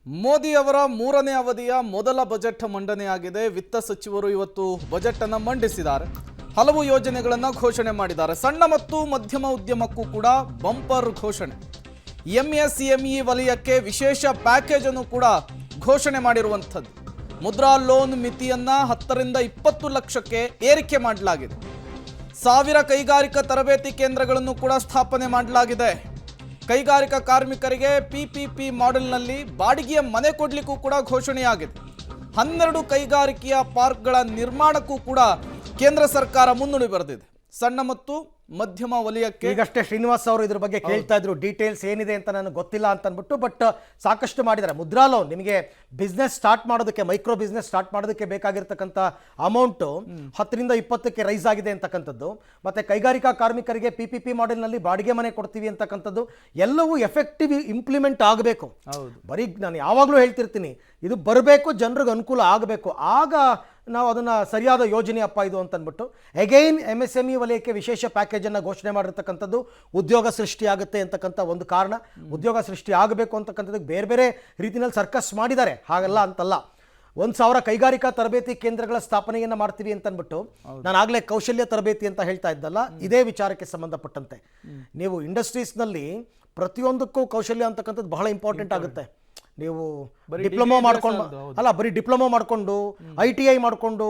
ಮೋದಿ ಅವರ ಮೂರನೇ ಅವಧಿಯ ಮೊದಲ ಬಜೆಟ್ ಮಂಡನೆಯಾಗಿದೆ. ವಿತ್ತ ಸಚಿವರು ಇವತ್ತು ಬಜೆಟ್ ಅನ್ನು ಮಂಡಿಸಿದ್ದಾರೆ. ಹಲವು ಯೋಜನೆಗಳನ್ನು ಘೋಷಣೆ ಮಾಡಿದ್ದಾರೆ. ಸಣ್ಣ ಮತ್ತು ಮಧ್ಯಮ ಉದ್ಯಮಕ್ಕೂ ಕೂಡ ಬಂಪರ್ ಘೋಷಣೆ. ಎಂಎಸ್ಎಂಇ ವಲಯಕ್ಕೆ ವಿಶೇಷ ಪ್ಯಾಕೇಜ್ ಅನ್ನು ಕೂಡ ಘೋಷಣೆ ಮಾಡಿರುವಂಥದ್ದು. ಮುದ್ರಾ ಲೋನ್ ಮಿತಿಯನ್ನ 10 ರಿಂದ 20 ಲಕ್ಷಕ್ಕೆ ಏರಿಕೆ ಮಾಡಲಾಗಿದೆ. 1000 ಕೈಗಾರಿಕಾ ತರಬೇತಿ ಕೇಂದ್ರಗಳನ್ನು ಕೂಡ ಸ್ಥಾಪನೆ ಮಾಡಲಾಗಿದೆ. ಕೈಗಾರಿಕಾ ಕಾರ್ಮಿಕರಿಗೆ ಪಿಪಿಪಿ ಮಾಡೆಲ್ನಲ್ಲಿ ಬಾಡಿಗೆಯ ಮನೆ ಕೊಡಲಿಕ್ಕೂ ಕೂಡ ಘೋಷಣೆಯಾಗಿದೆ. 12 ಕೈಗಾರಿಕೆಯ ಪಾರ್ಕ್ಗಳ ನಿರ್ಮಾಣಕ್ಕೂ ಕೂಡ ಕೇಂದ್ರ ಸರ್ಕಾರ ಮುನ್ನುಡಿ ಬರೆದಿದೆ. ಸಣ್ಣ ಮತ್ತು ಮಧ್ಯಮ ವಲಯಕ್ಕೆ ಈಗಷ್ಟೇ ಶ್ರೀನಿವಾಸ್ ಅವರು ಇದ್ರ ಬಗ್ಗೆ ಕೇಳ್ತಾ ಇದ್ರು, ಡೀಟೇಲ್ಸ್ ಏನಿದೆ ಅಂತ ನನಗೆ ಗೊತ್ತಿಲ್ಲ ಅಂತ ಅಂದ್ಬಿಟ್ಟು. ಬಟ್ ಸಾಕಷ್ಟು ಮಾಡಿದ್ದಾರೆ. ಮುದ್ರಾ ಲೋನ್ ನಿಮಗೆ ಬಿಸ್ನೆಸ್ ಸ್ಟಾರ್ಟ್ ಮಾಡೋದಕ್ಕೆ, ಮೈಕ್ರೋ ಬಿಸ್ನೆಸ್ ಸ್ಟಾರ್ಟ್ ಮಾಡೋದಕ್ಕೆ ಬೇಕಾಗಿರ್ತಕ್ಕಂಥ ಅಮೌಂಟು 10 ರಿಂದ 20ಕ್ಕೆ ರೈಸ್ ಆಗಿದೆ ಅಂತಕ್ಕಂಥದ್ದು. ಮತ್ತೆ ಕೈಗಾರಿಕಾ ಕಾರ್ಮಿಕರಿಗೆ PPP ಮಾಡೆಲ್ನಲ್ಲಿ ಬಾಡಿಗೆ ಮನೆ ಕೊಡ್ತೀವಿ ಅಂತಕ್ಕಂಥದ್ದು ಎಲ್ಲವೂ ಎಫೆಕ್ಟಿವ್ ಇಂಪ್ಲಿಮೆಂಟ್ ಆಗಬೇಕು. ಬರೀ ನಾನು ಯಾವಾಗಲೂ ಹೇಳ್ತಿರ್ತೀನಿ, ಇದು ಬರಬೇಕು, ಜನರಿಗೆ ಅನುಕೂಲ ಆಗಬೇಕು, ಆಗ ನಾವು ಅದನ್ನು ಸರಿಯಾದ ಯೋಜನೆಯಪ್ಪ ಇದು ಅಂತಂದ್ಬಿಟ್ಟು. ಅಗೈನ್ MSME ವಲಯಕ್ಕೆ ವಿಶೇಷ ಪ್ಯಾಕೇಜನ್ನು ಘೋಷಣೆ ಮಾಡಿರ್ತಕ್ಕಂಥದ್ದು ಉದ್ಯೋಗ ಸೃಷ್ಟಿ ಆಗುತ್ತೆ ಅಂತಕ್ಕಂಥ ಒಂದು ಕಾರಣ. ಉದ್ಯೋಗ ಸೃಷ್ಟಿ ಆಗಬೇಕು ಅಂತಕ್ಕಂಥದ್ದಕ್ಕೆ ಬೇರೆ ಬೇರೆ ರೀತಿಯಲ್ಲಿ ಸರ್ಕಸ್ ಮಾಡಿದ್ದಾರೆ, ಹಾಗಲ್ಲ ಅಂತಲ್ಲ. 1000 ಕೈಗಾರಿಕಾ ತರಬೇತಿ ಕೇಂದ್ರಗಳ ಸ್ಥಾಪನೆಯನ್ನು ಮಾಡ್ತೀವಿ ಅಂತಂದ್ಬಿಟ್ಟು ನಾನು ಆಗಲೇ ಕೌಶಲ್ಯ ತರಬೇತಿ ಅಂತ ಹೇಳ್ತಾ ಇದ್ದಲ್ಲ, ಇದೇ ವಿಚಾರಕ್ಕೆ ಸಂಬಂಧಪಟ್ಟಂತೆ ನೀವು ಇಂಡಸ್ಟ್ರೀಸ್ನಲ್ಲಿ ಪ್ರತಿಯೊಂದಕ್ಕೂ ಕೌಶಲ್ಯ ಅಂತಕ್ಕಂಥದ್ದು ಬಹಳ ಇಂಪಾರ್ಟೆಂಟ್ ಆಗುತ್ತೆ. ನೀವು ಡಿಪ್ಲೊಮಾ ಮಾಡ್ಕೊಂಡು ಅಲ್ಲ, ಬರೀ ಡಿಪ್ಲೊಮಾ ಮಾಡಿಕೊಂಡು ITI ಮಾಡಿಕೊಂಡು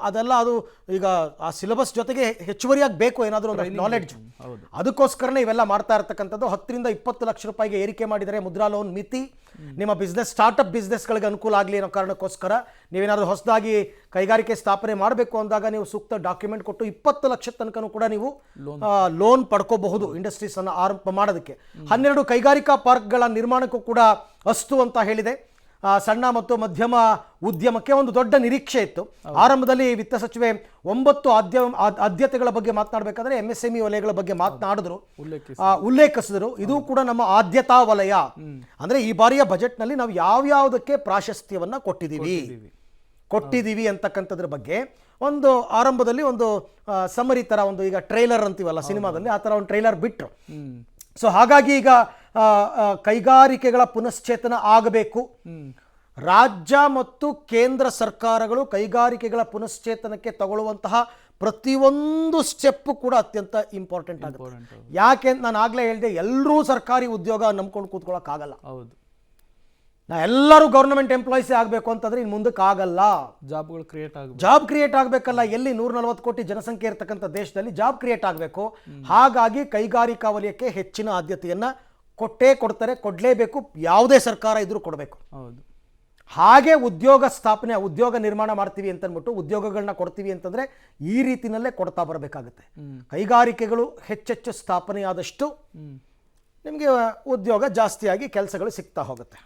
ಅದೆಲ್ಲ ಅದು ಈಗ ಆ ಸಿಲೆಬಸ್ ಜೊತೆಗೆ ಹೆಚ್ಚುವರಿಯಾಗಿ ಬೇಕು ಏನಾದರೂ ಒಂದು ನಾಲೆಡ್ಜ್. ಅದಕ್ಕೋಸ್ಕರನೇ ಇವೆಲ್ಲ ಮಾಡ್ತಾ ಇರ್ತಕ್ಕಂಥದ್ದು. 10 ರಿಂದ 20 ಲಕ್ಷ ರೂಪಾಯಿಗೆ ಏರಿಕೆ ಮಾಡಿದರೆ ಮುದ್ರಾ ಲೋನ್ ಮಿತಿ. ನಿಮ್ಮ ಬಿಸ್ನೆಸ್ ಸ್ಟಾರ್ಟಪ್ ಬಿಸ್ನೆಸ್ಗಳಿಗೆ ಅನುಕೂಲ ಆಗಲಿ ಅನ್ನೋ ಕಾರಣಕ್ಕೋಸ್ಕರ ನೀವೇನಾದರೂ ಹೊಸದಾಗಿ ಕೈಗಾರಿಕೆ ಸ್ಥಾಪನೆ ಮಾಡಬೇಕು ಅಂದಾಗ ನೀವು ಸೂಕ್ತ ಡಾಕ್ಯುಮೆಂಟ್ ಕೊಟ್ಟು 20 ಲಕ್ಷ ತನಕನೂ ಕೂಡ ನೀವು ಲೋನ್ ಪಡ್ಕೋಬಹುದು ಇಂಡಸ್ಟ್ರೀಸ್ ಅನ್ನು ಆರಂಭ ಮಾಡೋದಕ್ಕೆ. 12 ಕೈಗಾರಿಕಾ ಪಾರ್ಕ್ಗಳ ನಿರ್ಮಾಣಕ್ಕೂ ಕೂಡ ಅಸ್ತು ಅಂತ ಹೇಳಿದೆ. ಸಣ್ಣ ಮತ್ತು ಮಧ್ಯಮ ಉದ್ಯಮಕ್ಕೆ ಒಂದು ದೊಡ್ಡ ನಿರೀಕ್ಷೆ ಇತ್ತು. ಆರಂಭದಲ್ಲಿ ವಿತ್ತ ಸಚಿವೆ 9 ಆದ್ಯತೆಗಳ ಬಗ್ಗೆ ಮಾತನಾಡಬೇಕಾದ್ರೆ MSME ವಲಯಗಳ ಬಗ್ಗೆ ಮಾತನಾಡಿದ್ರು, ಉಲ್ಲೇಖಿಸಿದ್ರು. ಇದು ಕೂಡ ನಮ್ಮ ಆದ್ಯತಾ ವಲಯ. ಅಂದ್ರೆ ಈ ಬಾರಿಯ ಬಜೆಟ್ ನಲ್ಲಿ ನಾವು ಯಾವ್ಯಾವುದಕ್ಕೆ ಪ್ರಾಶಸ್ತ್ಯವನ್ನ ಕೊಟ್ಟಿದ್ದೀವಿ ಅಂತಕ್ಕಂಥದ್ರ ಬಗ್ಗೆ ಒಂದು ಆರಂಭದಲ್ಲಿ ಒಂದು ಸಮರಿ ತರ, ಒಂದು ಈಗ ಟ್ರೈಲರ್ ಅಂತೀವಲ್ಲ ಸಿನಿಮಾದಲ್ಲಿ, ಆ ತರ ಒಂದು ಟ್ರೈಲರ್ ಬಿಟ್ರು. ಸೊ ಹಾಗಾಗಿ ಈಗ ಕೈಗಾರಿಕೆಗಳ ಪುನಶ್ಚೇತನ ಆಗಬೇಕು. ರಾಜ್ಯ ಮತ್ತು ಕೇಂದ್ರ ಸರ್ಕಾರಗಳು ಕೈಗಾರಿಕೆಗಳ ಪುನಶ್ಚೇತನಕ್ಕೆ ತಗೊಳ್ಳುವಂತಹ ಪ್ರತಿಯೊಂದು ಸ್ಟೆಪ್ ಕೂಡ ಅತ್ಯಂತ ಇಂಪಾರ್ಟೆಂಟ್ ಆಗುತ್ತೆ. ಯಾಕೆ ನಾನು ಆಗಲೇ ಹೇಳಿದೆ, ಎಲ್ಲರೂ ಸರ್ಕಾರಿ ಉದ್ಯೋಗ ನಂಬ್ಕೊಂಡು ಕೂತ್ಕೊಳ್ಳೋಕ್ಕಾಗಲ್ಲ. ಹೌದು, ಎಲ್ಲರೂ ಗೌರ್ಮೆಂಟ್ ಎಂಪ್ಲಾಯೀಸೇ ಆಗಬೇಕು ಅಂತಂದ್ರೆ ಇನ್ನು ಮುಂದಕ್ಕೆ ಆಗಲ್ಲ. ಜಾಬ್ ಕ್ರಿಯೇಟ್ ಆಗಬೇಕಲ್ಲ. ಎಲ್ಲಿ 140 ಕೋಟಿ ಜನಸಂಖ್ಯೆ ಇರತಕ್ಕಂಥ ದೇಶದಲ್ಲಿ ಜಾಬ್ ಕ್ರಿಯೇಟ್ ಆಗಬೇಕು. ಹಾಗಾಗಿ ಕೈಗಾರಿಕಾ ವಲಯಕ್ಕೆ ಹೆಚ್ಚಿನ ಆದ್ಯತೆಯನ್ನ ಕೊಡ್ತಾರೆ, ಕೊಡಲೇಬೇಕು. ಯಾವುದೇ ಸರ್ಕಾರ ಇದ್ರೂ ಕೊಡಬೇಕು. ಹಾಗೆ ಉದ್ಯೋಗ ಸ್ಥಾಪನೆ, ಉದ್ಯೋಗ ನಿರ್ಮಾಣ ಮಾಡ್ತೀವಿ ಅಂತಂದ್ಬಿಟ್ಟು ಉದ್ಯೋಗಗಳನ್ನ ಕೊಡ್ತೀವಿ ಅಂತಂದ್ರೆ ಈ ರೀತಿನಲ್ಲೇ ಕೊಡ್ತಾ ಬರಬೇಕಾಗುತ್ತೆ. ಕೈಗಾರಿಕೆಗಳು ಹೆಚ್ಚೆಚ್ಚು ಸ್ಥಾಪನೆ ಆದಷ್ಟು ನಿಮಗೆ ಉದ್ಯೋಗ ಜಾಸ್ತಿಯಾಗಿ ಕೆಲಸಗಳು ಸಿಗ್ತಾ ಹೋಗುತ್ತೆ.